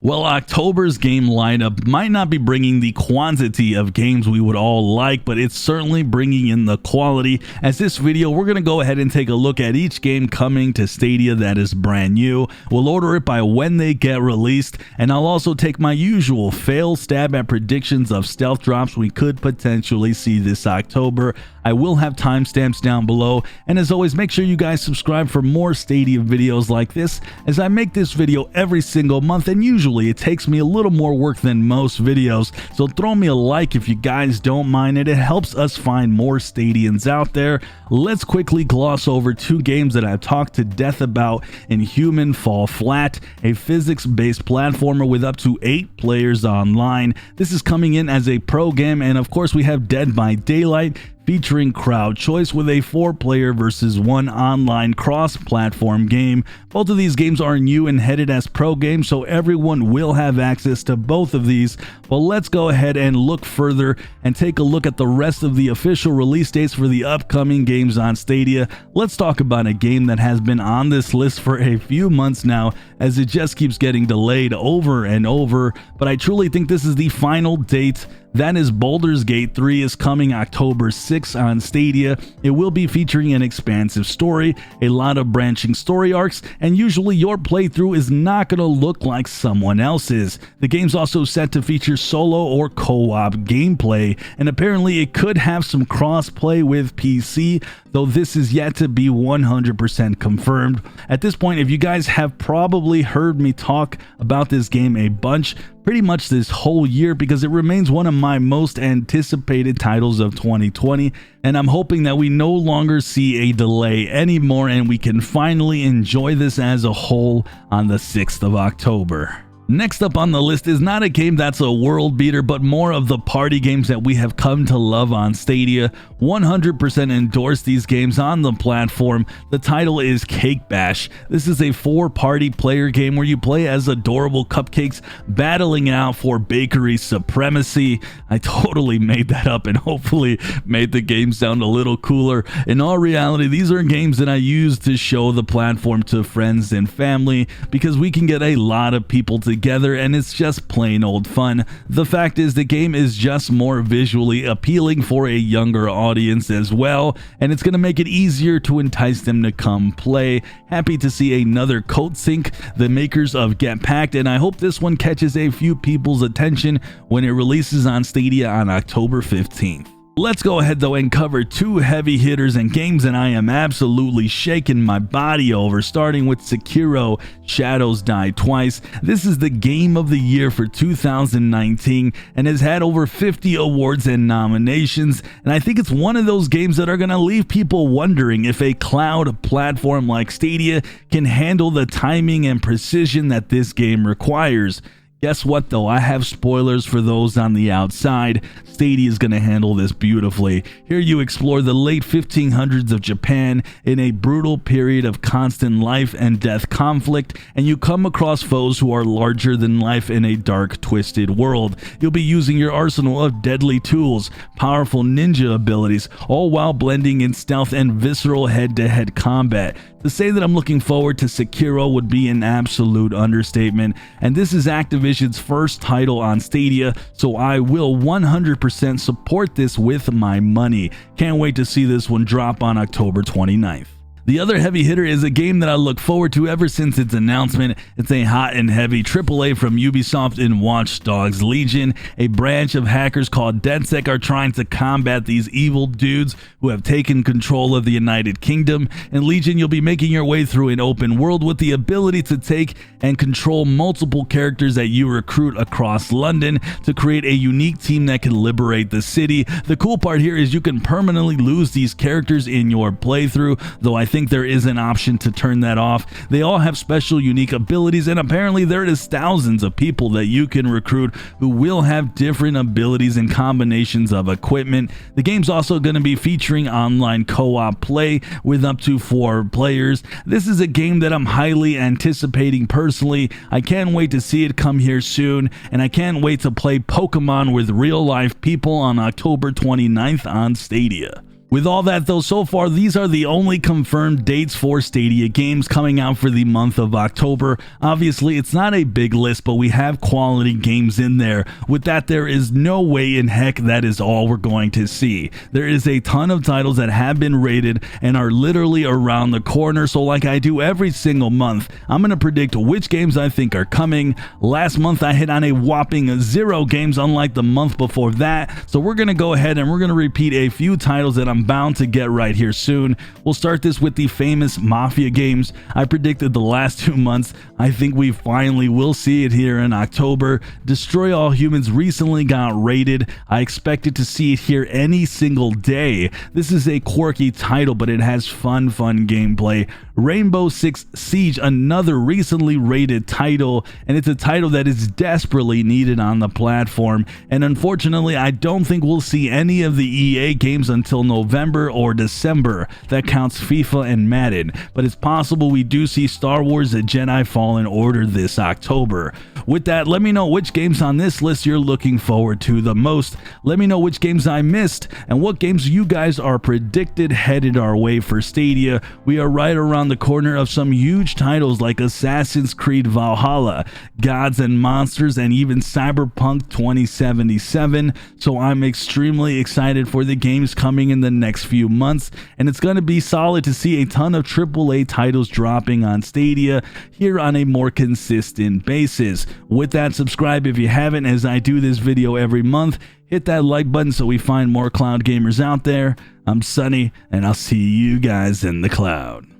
Well, October's game lineup might not be bringing the quantity of games we would all like, but it's certainly bringing in the quality. As this video, we're going to go ahead and take a look at each game coming to Stadia that is brand new. We'll order it by when they get released, and I'll also take my usual fail stab at predictions of stealth drops we could potentially see this October. I will have timestamps down below, and as always, make sure you guys subscribe for more Stadia videos like this, as I make this video every single month, and usually it takes me a little more work than most videos, so throw me a like if you guys don't mind it. It helps us find more Stadians out there. Let's quickly gloss over two games that I've talked to death about in Human Fall Flat, a physics-based platformer with up to 8 players online. This is coming in as a pro game, and of course we have Dead by Daylight, featuring crowd choice with a 4-player versus 1 online cross-platform game. Both of these games are new and headed as pro games, so everyone will have access to both of these. But let's go ahead and look further and take a look at the rest of the official release dates for the upcoming games on Stadia. Let's talk about a game that has been on this list for a few months now, as it just keeps getting delayed over and over, but I truly think this is the final date. That is Baldur's Gate 3 is coming October 6th on Stadia. It will be featuring an expansive story, a lot of branching story arcs, and usually your playthrough is not going to look like someone else's. The game's also set to feature solo or co-op gameplay, and apparently it could have some cross-play with PC, though this is yet to be 100% confirmed. At this point, if you guys have probably heard me talk about this game a bunch, pretty much this whole year, because it remains one of my most anticipated titles of 2020, and I'm hoping that we no longer see a delay anymore and we can finally enjoy this as a whole on the 6th of October. Next up on the list is not a game that's a world beater, but more of the party games that we have come to love on Stadia. 100% endorse these games on the platform. The title is Cake Bash. This is a 4-party player game where you play as adorable cupcakes battling out for bakery supremacy. I totally made that up and hopefully made the game sound a little cooler. In all reality, these are games that I use to show the platform to friends and family, because we can get a lot of people together and it's just plain old fun. The fact is, the game is just more visually appealing for a younger audience as well, and it's going to make it easier to entice them to come play. Happy to see another Code Sync, the makers of Get Packed, and I hope this one catches a few people's attention when it releases on Stadia on October 15th. Let's go ahead though and cover 2 heavy hitters and games that I am absolutely shaking my body over, starting with Sekiro: Shadows Die Twice. This is the game of the year for 2019 and has had over 50 awards and nominations, and I think it's one of those games that are going to leave people wondering if a cloud platform like Stadia can handle the timing and precision that this game requires. Guess what though, I have spoilers for those on the outside. Stadia is going to handle this beautifully. Here you explore the late 1500s of Japan in a brutal period of constant life and death conflict, and you come across foes who are larger than life in a dark, twisted world. You'll be using your arsenal of deadly tools, powerful ninja abilities, all while blending in stealth and visceral head-to-head combat. To say that I'm looking forward to Sekiro would be an absolute understatement, and this is Activision's first title on Stadia, so I will 100% support this with my money. Can't wait to see this one drop on October 29th. The other heavy hitter is a game that I look forward to ever since its announcement. It's a hot and heavy AAA from Ubisoft in Watch Dogs Legion. A branch of hackers called DedSec are trying to combat these evil dudes who have taken control of the United Kingdom. In Legion, you'll be making your way through an open world with the ability to take and control multiple characters that you recruit across London to create a unique team that can liberate the city. The cool part here is you can permanently lose these characters in your playthrough, though I think there is an option to turn that off. They all have special unique abilities, and apparently there is thousands of people that you can recruit who will have different abilities and combinations of equipment. The game's also going to be featuring online co-op play with up to 4 players. This is a game that I'm highly anticipating personally. I can't wait to see it come here soon, and I can't wait to play Pokemon with real life people on October 29th on Stadia. With all that though, so far these are the only confirmed dates for Stadia games coming out for the month of October. Obviously it's not a big list, but we have quality games in there. With that, there is no way in heck that is all we're going to see. There is a ton of titles that have been rated and are literally around the corner, so like I do every single month, I'm going to predict which games I think are coming. Last month I hit on a whopping 0 games, unlike the month before that, so we're going to go ahead and we're going to repeat a few titles that I'm bound to get right here soon. We'll start this with the famous Mafia games. I predicted the last 2 months. I think we finally will see it here in October. Destroy All Humans recently got rated. I expected to see it here any single day. This is a quirky title, but it has fun gameplay. Rainbow Six Siege, another recently rated title, and it's a title that is desperately needed on the platform, and unfortunately I don't think we'll see any of the EA games until November or December. That counts FIFA and Madden, but it's possible we do see Star Wars: Jedi Fallen Order this October. With that, let me know which games on this list you're looking forward to the most. Let me know which games I missed and what games you guys are predicted headed our way for Stadia. We are right around the corner of some huge titles like Assassin's Creed Valhalla, Gods and Monsters, and even Cyberpunk 2077, so I'm extremely excited for the games coming in the next few months, and it's going to be solid to see a ton of AAA titles dropping on Stadia here on a more consistent basis. With that, subscribe if you haven't, as I do this video every month. Hit that like button so we find more cloud gamers out there. I'm Sunny, and I'll see you guys in the cloud.